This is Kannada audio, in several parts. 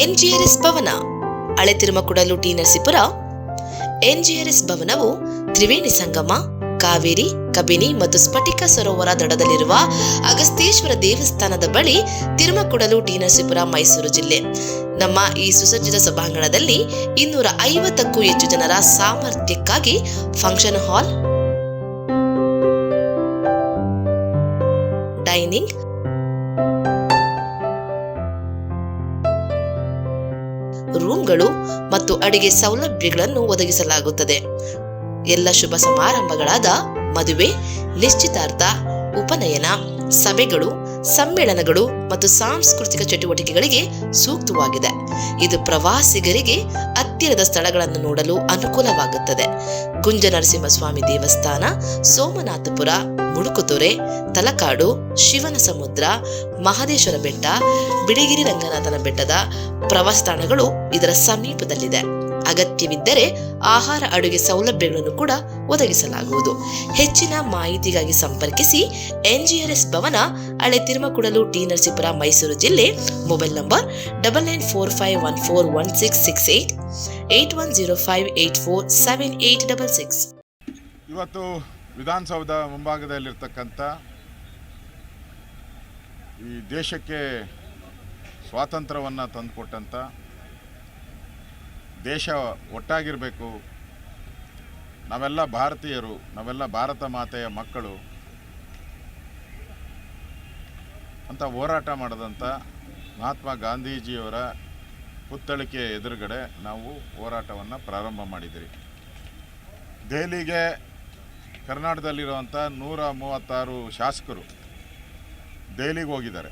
ಎನ್ಜಿಆರ್ಎಸ್ ಭವನ, ಹಳೆ ತಿರುಮಕುಡಲು ಟಿ ನರಸೀಪುರ. ಎನ್ಜಿಆರ್ಎಸ್ ಭವನವು ತ್ರಿವೇಣಿ ಸಂಗಮ, ಕಾವೇರಿ, ಕಬಿನಿ ಮತ್ತು ಸ್ಫಟಿಕ ಸರೋವರ ದಡದಲ್ಲಿರುವ ಅಗಸ್ತೇಶ್ವರ ದೇವಸ್ಥಾನದ ಬಳಿ, ತಿರುಮಕುಡಲು ಟಿ ನರಸೀಪುರ, ಮೈಸೂರು ಜಿಲ್ಲೆ. ನಮ್ಮ ಈ ಸುಸಜ್ಜಿತ ಸಭಾಂಗಣದಲ್ಲಿ 250ಕ್ಕೂ ಹೆಚ್ಚು ಜನರ ಸಾಮರ್ಥ್ಯಕ್ಕಾಗಿ ಫಂಕ್ಷನ್ ಹಾಲ್, ಡೈನಿಂಗ್, ರೂಮ್ಗಳು ಮತ್ತು ಅಡಿಗೆ ಸೌಲಭ್ಯಗಳನ್ನು ಒದಗಿಸಲಾಗುತ್ತದೆ. ಎಲ್ಲ ಶುಭ ಸಮಾರಂಭಗಳಾದ ಮದುವೆ, ನಿಶ್ಚಿತಾರ್ಥ, ಉಪನಯನ, ಸಭೆಗಳು, ಸಮ್ಮೇಳನಗಳು ಮತ್ತು ಸಾಂಸ್ಕೃತಿಕ ಚಟುವಟಿಕೆಗಳಿಗೆ ಸೂಕ್ತವಾಗಿದೆ. ಇದು ಪ್ರವಾಸಿಗರಿಗೆ ಹತ್ತಿರದ ಸ್ಥಳಗಳನ್ನು ನೋಡಲು ಅನುಕೂಲವಾಗುತ್ತದೆ. ಕುಂಜನರಸಿಂಹಸ್ವಾಮಿ ದೇವಸ್ಥಾನ, ಸೋಮನಾಥಪುರ, ಮುಡುಕುತೊರೆ, ತಲಕಾಡು, ಶಿವನ ಸಮುದ್ರ, ಮಹದೇಶ್ವರ ಬೆಟ್ಟ, ಬಿಳಿಗಿರಿ ರಂಗನಾಥನ ಬೆಟ್ಟದ ಪ್ರವಾಸ ತಾಣಗಳು ಇದರ ಸಮೀಪದಲ್ಲಿದೆ. ಅಗತ್ಯವಿದ್ದರೆ ಆಹಾರ ಅಡುಗೆ ಸೌಲಭ್ಯಗಳನ್ನು ಕೂಡ ಒದಗಿಸಲಾಗುವುದು. ಹೆಚ್ಚಿನ ಮಾಹಿತಿಗಾಗಿ ಸಂಪರ್ಕಿಸಿ ಎನ್ಜಿಆರ್ಎಸ್ ಭವನ, ಹಳೆ ತಿರುಮಕುಡಲು ಟಿ ನರಸೀಪುರ, ಮೈಸೂರು ಜಿಲ್ಲೆ. Mobile number 9945141668, 8105847866. ಇವತ್ತು ವಿಧಾನಸೌಧ ಮುಂಭಾಗದಲ್ಲಿರ್ತಕ್ಕಂಥ ಈ ದೇಶಕ್ಕೆ ಸ್ವಾತಂತ್ರ್ಯವನ್ನು ತಂದುಕೊಟ್ಟಂಥ, ದೇಶ ಒಟ್ಟಾಗಿರಬೇಕು, ನಾವೆಲ್ಲ ಭಾರತೀಯರು, ನಾವೆಲ್ಲ ಭಾರತ ಮಾತೆಯ ಮಕ್ಕಳು ಅಂತ ಹೋರಾಟ ಮಾಡಿದಂಥ ಮಹಾತ್ಮ ಗಾಂಧೀಜಿಯವರ ಪುತ್ಥಳಿಕೆ ಎದುರುಗಡೆ ನಾವು ಹೋರಾಟವನ್ನು ಪ್ರಾರಂಭ ಮಾಡಿದ್ದೀರಿ. ದೆಹಲಿಗೆ ಕರ್ನಾಟಕದಲ್ಲಿರುವಂಥ 136 ಶಾಸಕರು ದೆಹಲಿಗೆ ಹೋಗಿದ್ದಾರೆ.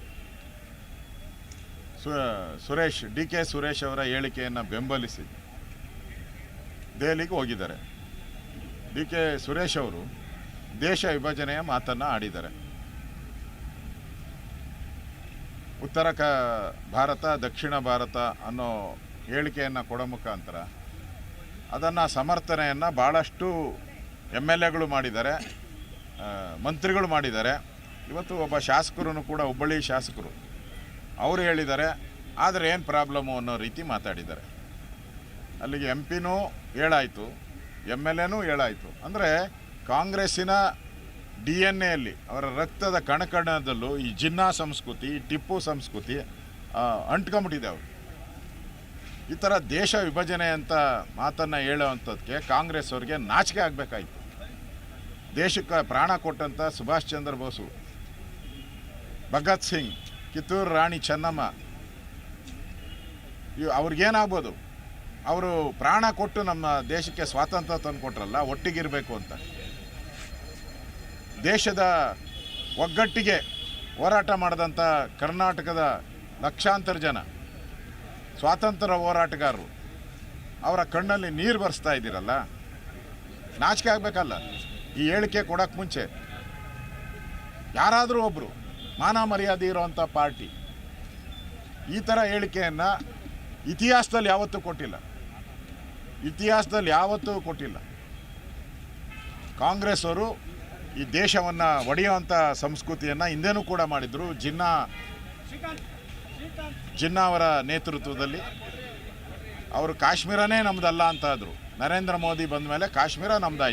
ಡಿ ಕೆ ಸುರೇಶ್ ಅವರ ಹೇಳಿಕೆಯನ್ನು ಬೆಂಬಲಿಸಿ ದೆಹಲಿಗೆ ಹೋಗಿದ್ದಾರೆ. ಡಿ ಕೆ ಸುರೇಶ್ ಅವರು ದೇಶ ವಿಭಜನೆಯ ಮಾತನ್ನು ಆಡಿದ್ದಾರೆ. ಉತ್ತರ ಭಾರತ, ದಕ್ಷಿಣ ಭಾರತ ಅನ್ನೋ ಹೇಳಿಕೆಯನ್ನು ಕೊಡೋ ಮುಖಾಂತರ ಅದನ್ನು ಸಮರ್ಥನೆಯನ್ನು ಭಾಳಷ್ಟು MLAಗಳು ಮಾಡಿದ್ದಾರೆ, ಮಂತ್ರಿಗಳು ಮಾಡಿದ್ದಾರೆ. ಇವತ್ತು ಒಬ್ಬ ಶಾಸಕರು ಕೂಡ, ಹುಬ್ಬಳ್ಳಿ ಶಾಸಕರು, ಅವರು ಹೇಳಿದ್ದಾರೆ. ಆದರೆ ಏನು ಪ್ರಾಬ್ಲಮ್ಮು ಅನ್ನೋ ರೀತಿ ಮಾತಾಡಿದ್ದಾರೆ. ಅಲ್ಲಿಗೆ MP ನೂ ಹೇಳಾಯಿತು, MLAನೂ ಹೇಳಾಯಿತು. ಅಂದರೆ ಕಾಂಗ್ರೆಸ್ಸಿನ DNA ಅವರ ರಕ್ತದ ಕಣಕಣದಲ್ಲೂ ಈ ಜಿನ್ನಾ ಸಂಸ್ಕೃತಿ, ಟಿಪ್ಪು ಸಂಸ್ಕೃತಿ ಅಂಟ್ಕೊಂಬಿಟ್ಟಿದೆ. ಅವರು ಈ ಥರ ದೇಶ ವಿಭಜನೆ ಅಂತ ಮಾತನ್ನು ಹೇಳೋವಂಥದ್ದಕ್ಕೆ ಕಾಂಗ್ರೆಸ್ ಅವ್ರಿಗೆ ನಾಚಿಕೆ ಆಗಬೇಕಾಯಿತು. ದೇಶಕ್ಕೆ ಪ್ರಾಣ ಕೊಟ್ಟಂಥ ಸುಭಾಷ್ ಚಂದ್ರ ಬೋಸು, ಭಗತ್ ಸಿಂಗ್, ಕಿತ್ತೂರು ರಾಣಿ ಚೆನ್ನಮ್ಮ, ಅವ್ರಿಗೇನಾಗ್ಬೋದು? ಅವರು ಪ್ರಾಣ ಕೊಟ್ಟು ನಮ್ಮ ದೇಶಕ್ಕೆ ಸ್ವಾತಂತ್ರ್ಯ ತಂದು ಕೊಟ್ರಲ್ಲ, ಒಟ್ಟಿಗಿರಬೇಕು ಅಂತ. ದೇಶದ ಒಗ್ಗಟ್ಟಿಗೆ ಹೋರಾಟ ಮಾಡಿದಂಥ ಕರ್ನಾಟಕದ ಲಕ್ಷಾಂತರ ಜನ ಸ್ವಾತಂತ್ರ್ಯ ಹೋರಾಟಗಾರರು, ಅವರ ಕಣ್ಣಲ್ಲಿ ನೀರು ಬರ್ಸ್ತಾ ಇದ್ದೀರಲ್ಲ, ನಾಚಿಕೆ ಆಗಬೇಕಲ್ಲ? ಈ ಹೇಳಿಕೆ ಕೊಡೋಕ್ಕೆ ಮುಂಚೆ ಯಾರಾದರೂ ಒಬ್ಬರು ಮಾನ ಮರ್ಯಾದೆ ಇರೋವಂಥ ಪಾರ್ಟಿ ಈ ಥರ ಹೇಳಿಕೆಯನ್ನು ಇತಿಹಾಸದಲ್ಲಿ ಯಾವತ್ತೂ ಕೊಟ್ಟಿಲ್ಲ. ಕಾಂಗ್ರೆಸ್ ಅವರು ಈ ದೇಶವನ್ನು ಒಡೆಯುವಂಥ ಸಂಸ್ಕೃತಿಯನ್ನು ಹಿಂದೆನೂ ಕೂಡ ಮಾಡಿದರು. ಜಿನ್ನಾ ಅವರ ನೇತೃತ್ವದಲ್ಲಿ ಅವರು ಕಾಶ್ಮೀರನೇ ನಮ್ಮದಲ್ಲ ಅಂತ ಆದರು. ನರೇಂದ್ರ ಮೋದಿ ಬಂದ ಮೇಲೆ ಕಾಶ್ಮೀರ ನಮ್ಮದಾಯಿತು.